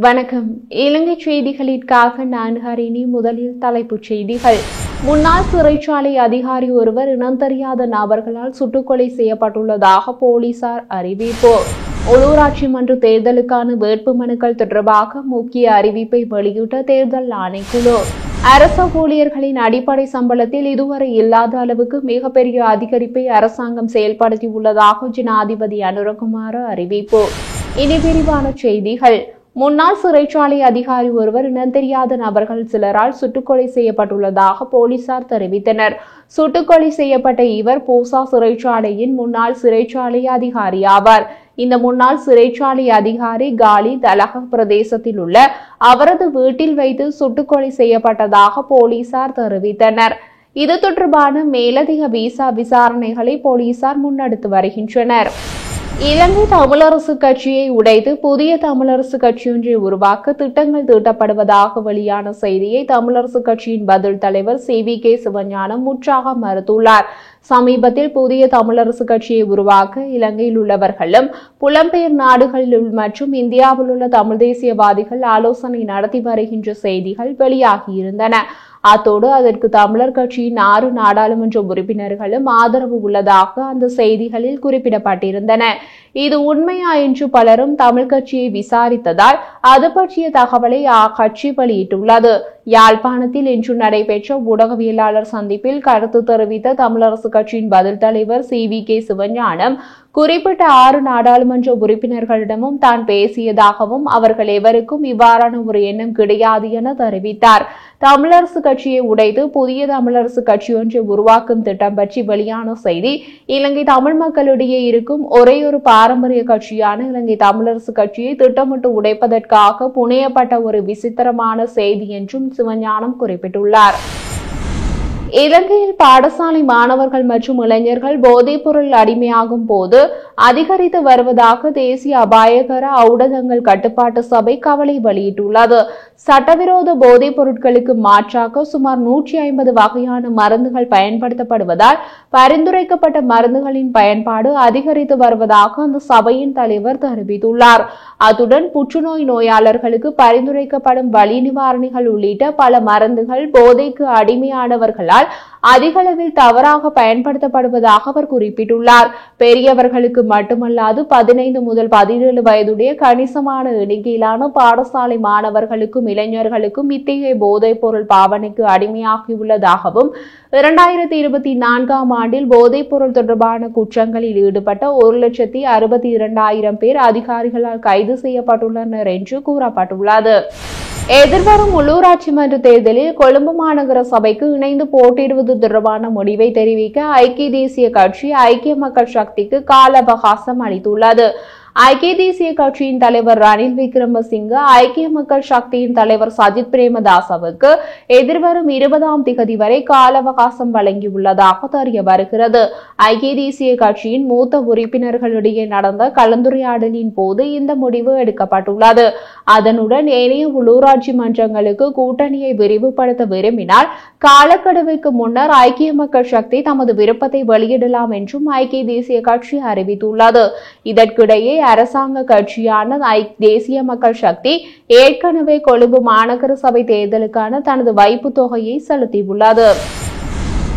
வணக்கம். இலங்கை செய்திகளிற்காக நான் ஹரிணி. முதலில் தலைப்புச் செய்திகள். முன்னாள் சிறைச்சாலை அதிகாரி ஒருவர் இனம் தெரியாத நபர்களால் சுட்டுக்கொலை செய்யப்பட்டுள்ளதாக போலீசார் அறிவிப்பு. உள்ளூராட்சி மன்ற தேர்தலுக்கான வேட்புமனுக்கள் தொடர்பாக முக்கிய அறிவிப்பை வெளியிட்ட தேர்தல் ஆணைக்குழு. அரச ஊழியர்களின் அடிப்படை சம்பளத்தில் இதுவரை இல்லாத அளவுக்கு மிகப்பெரிய அதிகரிப்பை அரசாங்கம் செயல்படுத்தியுள்ளதாக ஜனாதிபதி அனுரகுமார அறிவிப்பு. இனி விரிவான செய்திகள். முன்னாள் சிறைச்சாலை அதிகாரி ஒருவர் இனம் தெரியாத நபர்கள் சிலரால் சுட்டுக்கொலை செய்யப்பட்டுள்ளதாக போலீசார் தெரிவித்தனர். சுட்டுக்கொலை செய்யப்பட்ட இவர் பூசா சிறைச்சாலையின் முன்னாள் சிறைச்சாலை அதிகாரி ஆவார். இந்த முன்னாள் சிறைச்சாலை அதிகாரி காலி தலக பிரதேசத்தில் உள்ள அவரது வீட்டில் வைத்து சுட்டுக்கொலை செய்யப்பட்டதாக போலீசார் தெரிவித்தனர். இது தொடர்பான மேலதிக விசாரணைகளை போலீசார் முன்னெடுத்து வருகின்றனர். இலங்கை தமிழரசு கட்சியை உடைத்து புதிய தமிழரசு கட்சியொன்றை உருவாக்க திட்டங்கள் தீட்டப்படுவதாக வெளியான செய்தியை தமிழரசு கட்சியின் பதில் தலைவர் CVK சிவஞானம் முற்றாக மறுத்துள்ளார். சமீபத்தில் புதிய தமிழரசு கட்சியை உருவாக்க இலங்கையில் உள்ளவர்களும் புலம்பெயர் நாடுகளில் மற்றும் இந்தியாவில் உள்ள தமிழ் தேசியவாதிகள் ஆலோசனை நடத்தி வருகின்ற செய்திகள் வெளியாகியிருந்தன. அத்தோடு அதற்கு தமிழர் கட்சியின் 6 நாடாளுமன்ற உறுப்பினர்களும் ஆதரவு உள்ளதாக அந்த செய்திகளில் குறிப்பிடப்பட்டிருந்தன. இது உண்மையா என்று பலரும் தமிழ் கட்சியை விசாரித்ததால் அது பற்றிய தகவலை அக்கட்சி வெளியிட்டுள்ளது. யாழ்ப்பாணத்தில் இன்று நடைபெற்ற ஊடகவியலாளர் சந்திப்பில் கருத்து தெரிவித்த தமிழரசு கட்சியின் பதில் தலைவர் CVK சிவஞானம் குறிப்பிட்ட 6 நாடாளுமன்ற உறுப்பினர்களிடமும் தான் பேசியதாகவும் அவர்கள் எவருக்கும் இவ்வாறான ஒரு எண்ணம் கிடையாது என தெரிவித்தார். தமிழரசு கட்சியை உடைத்து புதிய தமிழரசு கட்சியொன்றை உருவாக்கும் திட்டம் பற்றி வெளியான செய்தி இலங்கை தமிழ் மக்களிடையே இருக்கும் ஒரே ஒரு பாரம்பரிய கட்சியான இலங்கை தமிழரசு கட்சியை திட்டமிட்டு உடைப்பதற்காக புனையப்பட்ட ஒரு விசித்திரமான செய்தி என்றும் சிவஞானம் குறிப்பிட்டுள்ளார். இலங்கையில் பாடசாலை மாணவர்கள் மற்றும் இளைஞர்கள் போதைப்பொருள் அடிமையாகும் போது அதிகரித்து வருவதாக தேசிய அபாயகர ஊடகங்கள் கட்டுப்பாட்டு சபை கவலை வெளியிட்டுள்ளது. சட்டவிரோத போதைப் பொருட்களுக்கு மாற்றாக சுமார் 150 வகையான மருந்துகள் பயன்படுத்தப்படுவதால் பரிந்துரைக்கப்பட்ட மருந்துகளின் பயன்பாடு அதிகரித்து வருவதாக அந்த சபையின் தலைவர் தெரிவித்துள்ளார். அத்துடன் புற்றுநோய் நோயாளர்களுக்கு பரிந்துரைக்கப்படும் வலி நிவாரணிகள் உள்ளிட்ட பல மருந்துகள் போதைக்கு அடிமையானவர்களால் அதிகளவில் தவறாக பயன்படுத்தப்படுவதாக அவர் குறிப்பிட்டுள்ளார். பெரியவர்களுக்கு மட்டுமல்லாது 15 முதல் 17 வயதுடைய கணிசமான எண்ணிக்கையிலான பாடசாலை மாணவர்களுக்கும் இளைஞர்களுக்கும் இத்தகைய போதைப் பொருள் பாவனைக்கு அடிமையாகியுள்ளதாகவும் 2024ஆம் ஆண்டில் போதைப் பொருள் தொடர்பான குற்றங்களில் ஈடுபட்ட 1,62,000 பேர் அதிகாரிகளால் கைது செய்யப்பட்டுள்ளனர் என்று கூறப்பட்டுள்ளது. எதிர்வரும் உள்ளூராட்சி மன்ற தேர்தலில் கொழும்பு மாநகர சபைக்கு இணைந்து போட்டியிடுவது தொடர்பான முடிவை தெரிவிக்க ஐக்கிய தேசிய கட்சி ஐக்கிய மக்கள் சக்திக்கு கால அவகாசம் அளித்துள்ளது. ஐக்கிய தேசிய கட்சியின் தலைவர் ரணில் விக்ரமசிங்க ஐக்கிய மக்கள் சக்தியின் தலைவர் சஜித் பிரேமதாசவுக்கு எதிர்வரும் 20ஆம் திகதி வரை கால அவகாசம் வழங்கியுள்ளதாக தெரிய வருகிறது. ஐக்கிய தேசிய கட்சியின் மூத்த உறுப்பினர்களிடையே நடந்த கலந்துரையாடலின் போது இந்த முடிவு எடுக்கப்பட்டுள்ளது. அதனுடன் ஏனைய உள்ளூராட்சி மன்றங்களுக்கு கூட்டணியை விரிவுபடுத்த விரும்பினால் காலக்கெடுவுக்கு முன்னர் ஐக்கிய மக்கள் சக்தி தமது விருப்பத்தை வெளியிடலாம் என்றும் ஐக்கிய தேசிய கட்சி அறிவித்துள்ளது. இதற்கிடையே அரசாங்க கட்சியான தேசிய மக்கள் சக்தி ஏற்கனவே கொழும்பு மாநகர சபை தேர்தலுக்கான தனது வைப்பு தொகையை செலுத்தியுள்ளது.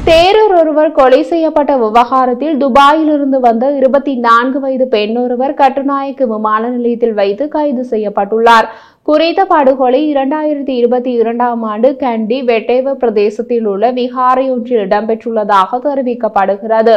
தேரர் ஒருவர் கொலை செய்யப்பட்ட விவகாரத்தில் துபாயிலிருந்து வந்த 24 வயது பெண்ணொருவர் கட்டுநாயக்க விமான நிலையத்தில் வைத்து கைது செய்யப்பட்டுள்ளார். குறித்த படுகொலை 2022ஆம் ஆண்டு கண்டி வெட்டேவ பிரதேசத்தில் உள்ள விகாரையொன்றில் இடம்பெற்றுள்ளதாக தெரிவிக்கப்படுகிறது.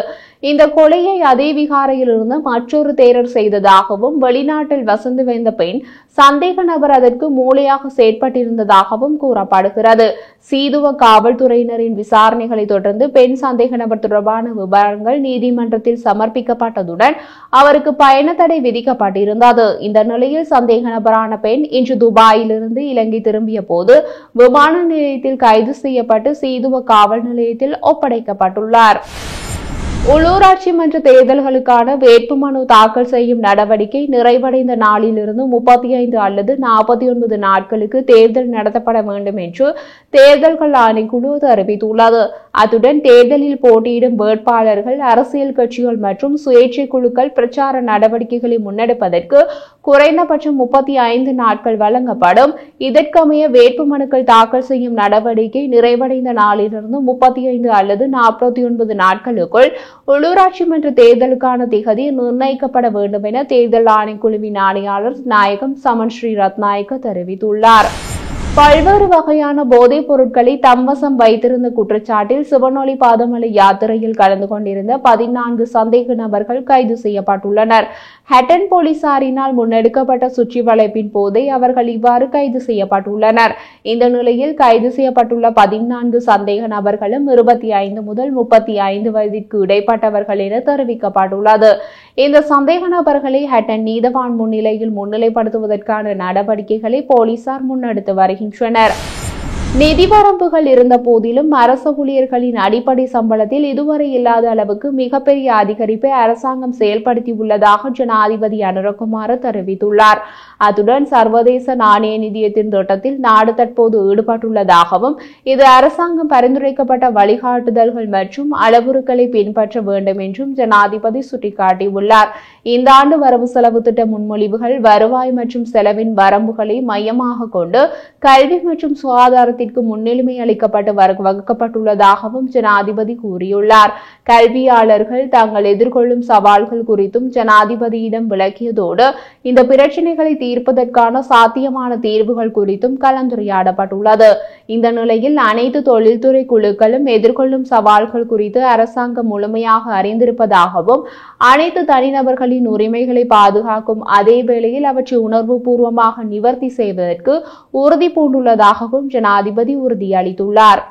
இந்த கொலையை அதே விகாரையில் இருந்து மற்றொரு தேரர் செய்ததாகவும் வெளிநாட்டில் வசந்து வந்த பெண் சந்தேக நபர் அதற்கு மூளையாக செயற்பட்டிருந்ததாகவும் கூறப்படுகிறது. சீதுவ காவல்துறையினரின் விசாரணைகளை தொடர்ந்து பெண் சந்தேக நபர் தொடர்பான விவரங்கள் நீதிமன்றத்தில் சமர்ப்பிக்கப்பட்டதுடன் அவருக்கு பயண தடை விதிக்கப்பட்டிருந்தது. இந்த நிலையில் சந்தேக நபரான பெண் இன்று துபாயிலிருந்து இலங்கை திரும்பிய போது விமான நிலையத்தில் கைது செய்யப்பட்டு சீதுவ காவல் நிலையத்தில் ஒப்படைக்கப்பட்டுள்ளார். உள்ளூராட்சி மன்ற தேர்தல்களுக்கான வேட்புமனு தாக்கல் செய்யும் நடவடிக்கை நிறைவடைந்த நாளிலிருந்து 35 அல்லது 49 நாட்களுக்கு தேர்தல் நடத்தப்பட வேண்டும் என்று தேர்தல்கள் ஆணைக்குழு தெரிவித்துள்ளது. அத்துடன் தேர்தலில் போட்டியிடும் வேட்பாளர்கள், அரசியல் கட்சிகள் மற்றும் சுயேட்சை குழுக்கள் பிரச்சார நடவடிக்கைகளை முன்னெடுப்பதற்கு குறைந்தபட்சம் 35 நாட்கள் வழங்கப்படும். இதற்கமைய வேட்புமனுக்கள் தாக்கல் செய்யும் நடவடிக்கை நிறைவடைந்த நாளிலிருந்து 35 அல்லது 49 நாட்களுக்குள் உள்ளூராட்சி மன்ற தேர்தலுக்கான திகதி நிர்ணயிக்கப்பட வேண்டும் என தேர்தல் ஆணைக்குழுவின் ஆணையாளர் நாயகம் சமன் ஸ்ரீ ரத்நாயக்க தெரிவித்துள்ளார். பல்வேறு வகையான போதைப் பொருட்களை தம்வசம் வைத்திருந்த குற்றச்சாட்டில் சிவனொளி பாதமலை யாத்திரையில் கலந்து கொண்டிருந்த 14 சந்தேக நபர்கள் கைது செய்யப்பட்டுள்ளனர். ஹட்டன் போலீசாரினால் முன்னெடுக்கப்பட்ட சுற்றி வளைப்பின் போதே அவர்கள் இவ்வாறு கைது செய்யப்பட்டுள்ளனர். இந்த நிலையில் கைது செய்யப்பட்டுள்ள 14 சந்தேக நபர்களும் 25 முதல் 35 வயதிற்கு இடைப்பட்டவர்கள் என தெரிவிக்கப்பட்டுள்ளது. இந்த சந்தேக நபர்களை ஹட்டன் நீதவான் முன்னிலையில் முன்னிலைப்படுத்துவதற்கான நடவடிக்கைகளை போலீசார் முன்னெடுத்து வருகின்றனர். நிதி வரம்புகள் இருந்த போதிலும் அரசு ஊழியர்களின் அடிப்படை சம்பளத்தில் இதுவரை இல்லாத அளவுக்கு மிகப்பெரிய அதிகரிப்பை அரசாங்கம் செயல்படுத்தியுள்ளதாக ஜனாதிபதி அனுரகுமார தெரிவித்துள்ளார். அத்துடன் சர்வதேச நாணய நிதியத்தின் திட்டத்தில் நாடு தற்போது ஈடுபட்டுள்ளதாகவும் இது அரசாங்கம் பரிந்துரைக்கப்பட்ட வழிகாட்டுதல்கள் மற்றும் அளவுருக்களை பின்பற்ற வேண்டும் என்றும் ஜனாதிபதி சுட்டிக்காட்டியுள்ளார். இந்த ஆண்டு வரவு செலவு திட்ட முன்மொழிவுகள் வருவாய் மற்றும் செலவின் வரம்புகளை மையமாக கொண்டு கல்வி மற்றும் சுகாதாரத்திற்கு முன்னுரிமை அளிக்கப்பட்டு வகுக்கப்பட்டுள்ளதாகவும் ஜனாதிபதி கூறியுள்ளார். கல்வியாளர்கள் தாங்கள் எதிர்கொள்ளும் சவால்கள் குறித்தும் ஜனாதிபதியிடம் விளக்கியதோடு இந்த பிரச்சினைகளை தீர்ப்பதற்கான சாத்தியமான தீர்வுகள் குறித்தும் கலந்துரையாடப்பட்டுள்ளது. இந்த நிலையில் அனைத்து தொழில்துறை குழுக்களும் எதிர்கொள்ளும் சவால்கள் குறித்து அரசாங்கம் முழுமையாக அறிந்திருப்பதாகவும் அனைத்து தனிநபர்களின் உரிமைகளை பாதுகாக்கும் அதே வேளையில் அவற்றை உணர்வுபூர்வமாக நிவர்த்தி செய்வதற்கு உறுதி பூண்டுள்ளதாகவும் ஜனாதிபதி உறுதியளித்துள்ளார்.